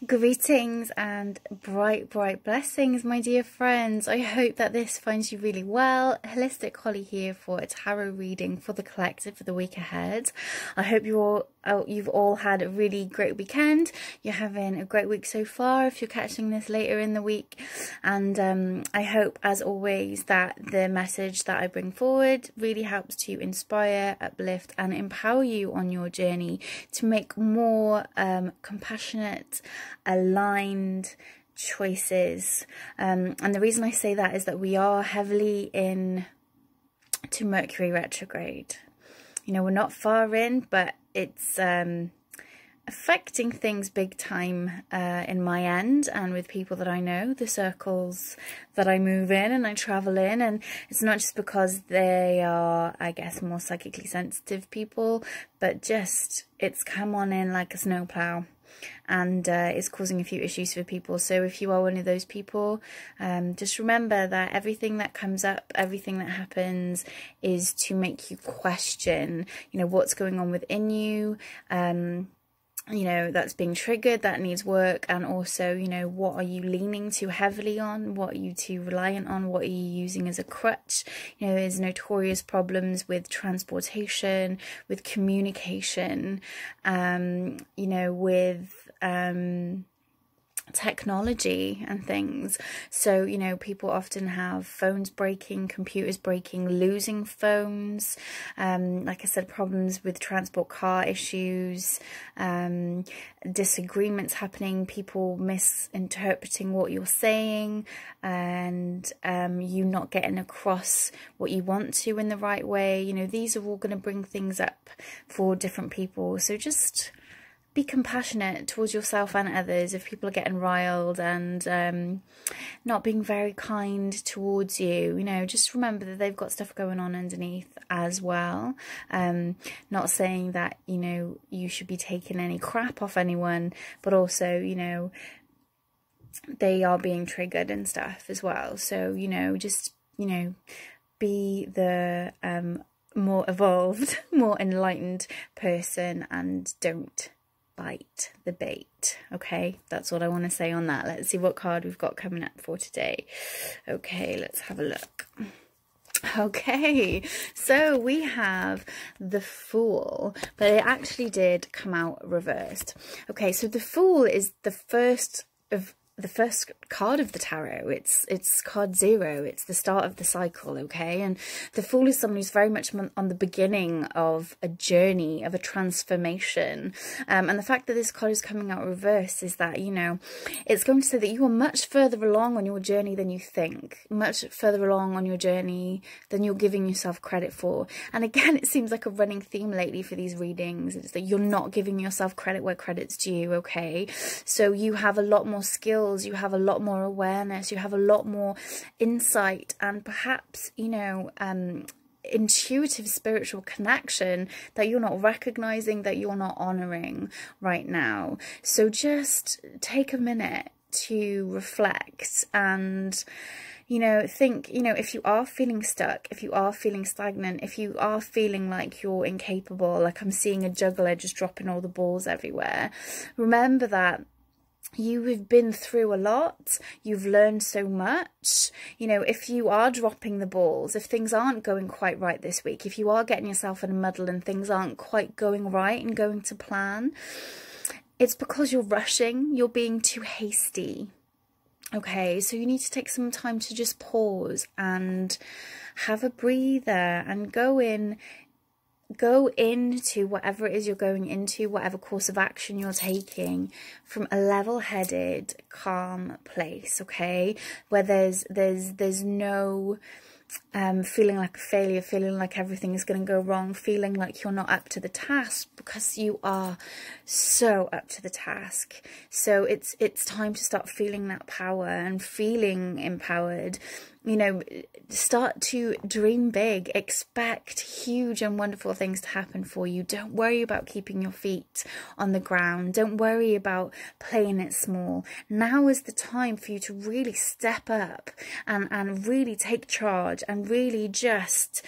Greetings and bright blessings, my dear friends. I hope that this finds you really well. Holistic Holly here for a tarot reading for the collective for the week ahead. I hope you've all had a really great weekend. You're having a great week so far if you're catching this later in the week. And I hope, as always, that the message that I bring forward really helps to inspire, uplift and empower you on your journey to make more compassionate, aligned choices. And the reason I say that is that we are heavily in to Mercury retrograde. You know, we're not far in, but it's affecting things big time in my end and with people that I know, the circles that I move in and I travel in. And it's not just because they are, I guess, more psychically sensitive people, but just it's come on in like a snowplow. And it's causing a few issues for people. So if you are one of those people, just remember that everything that comes up, everything that happens is to make you question, you know, what's going on within you, you know, that's being triggered, that needs work. And also, you know, what are you leaning too heavily on? What are you too reliant on? What are you using as a crutch? You know, there's notorious problems with transportation, with communication, you know, with technology and things. So, you know, people often have phones breaking, computers breaking, losing phones, like I said, problems with transport, car issues, disagreements happening, people misinterpreting what you're saying, and you not getting across what you want to in the right way. You know, these are all going to bring things up for different people. So just be compassionate towards yourself and others if people are getting riled and not being very kind towards you. You know, just remember that they've got stuff going on underneath as well. Not saying that, you know, you should be taking any crap off anyone, but also, you know, they are being triggered and stuff as well. So, you know, just, you know, be the more evolved, more enlightened person and don't bite the bait. Okay, that's what I want to say on that. Let's see what card we've got coming up for today. Okay, let's have a look. Okay, so we have the Fool, but it actually did come out reversed. Okay, so the Fool is the first card of the tarot. It's card 0. It's the start of the cycle. Okay, and the Fool is someone who's very much on the beginning of a journey, of a transformation, and the fact that this card is coming out reversed is that, you know, it's going to say that you are much further along on your journey than you think, much further along on your journey than you're giving yourself credit for. And again, it seems like a running theme lately for these readings. It's that you're not giving yourself credit where credit's due. Okay, so you have a lot more skills, you have a lot more awareness, you have a lot more insight, and perhaps, you know, intuitive spiritual connection that you're not recognizing, that you're not honoring right now. So just take a minute to reflect and, you know, think, you know, if you are feeling stuck, if you are feeling stagnant, if you are feeling like you're incapable, like I'm seeing a juggler just dropping all the balls everywhere, remember that you have been through a lot, you've learned so much. You know, if you are dropping the balls, if things aren't going quite right this week, if you are getting yourself in a muddle and things aren't quite going right and going to plan, it's because you're rushing, you're being too hasty. Okay, so you need to take some time to just pause and have a breather and go into whatever it is you're going into, whatever course of action you're taking, from a level-headed, calm place, okay, where there's no feeling like a failure, feeling like everything is going to go wrong, feeling like you're not up to the task, because you are so up to the task. So it's time to start feeling that power and feeling empowered You know, start to dream big, expect huge and wonderful things to happen for you. Don't worry about keeping your feet on the ground. Don't worry about playing it small. Now is the time for you to really step up and really take charge and really just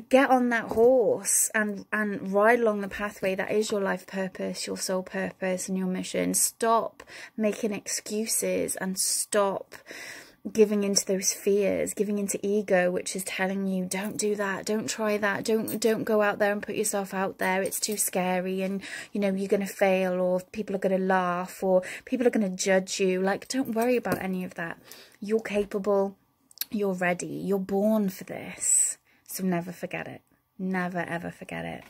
get on that horse and ride along the pathway that is your life purpose, your soul purpose and your mission. Stop making excuses and stop giving into those fears, giving into ego, which is telling you, don't do that, don't try that, don't go out there and put yourself out there, it's too scary, and you know, you're going to fail, or people are going to laugh, or people are going to judge you. Like, don't worry about any of that. You're capable, you're ready, you're born for this. So never forget it. Never ever forget it.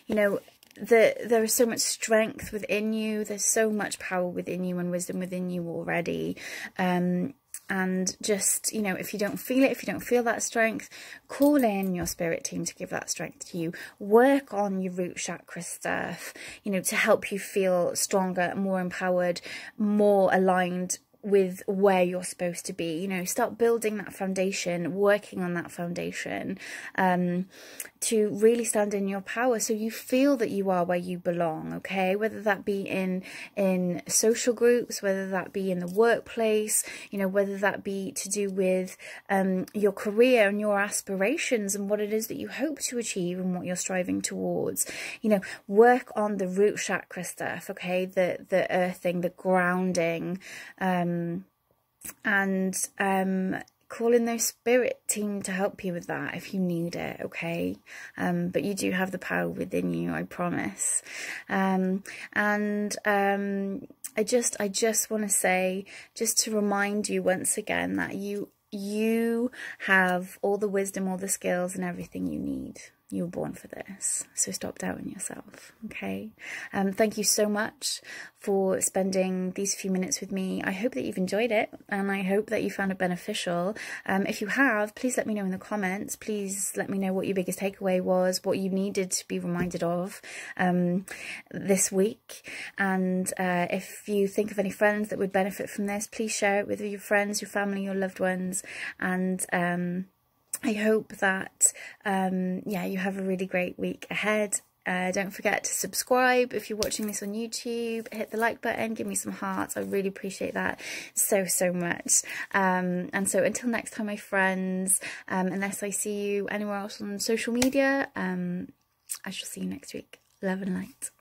You know, there is so much strength within you. There's so much power within you and wisdom within you already. And just, you know, if you don't feel it, if you don't feel that strength, call in your spirit team to give that strength to you. Work on your root chakra stuff, you know, to help you feel stronger, more empowered, more aligned with where you're supposed to be. You know, start building that foundation, working on that foundation, to really stand in your power, so you feel that you are where you belong. Okay, whether that be in social groups, whether that be in the workplace, you know, whether that be to do with your career and your aspirations and what it is that you hope to achieve and what you're striving towards. You know, work on the root chakra stuff. Okay, the earthing, the grounding, call in those spirit team to help you with that if you need it. Okay, but you do have the power within you, I promise. I just want to say, just to remind you once again, that you have all the wisdom, all the skills and everything you need. You were born for this, so stop doubting yourself. Okay, thank you so much for spending these few minutes with me. I hope that you've enjoyed it, and I hope that you found it beneficial. If you have, please let me know in the comments. Please let me know what your biggest takeaway was, what you needed to be reminded of this week. And if you think of any friends that would benefit from this, please share it with your friends, your family, your loved ones. And I hope that, yeah, you have a really great week ahead. Don't forget to subscribe if you're watching this on YouTube. Hit the like button, give me some hearts. I really appreciate that so much. And so until next time, my friends, unless I see you anywhere else on social media, I shall see you next week. Love and light.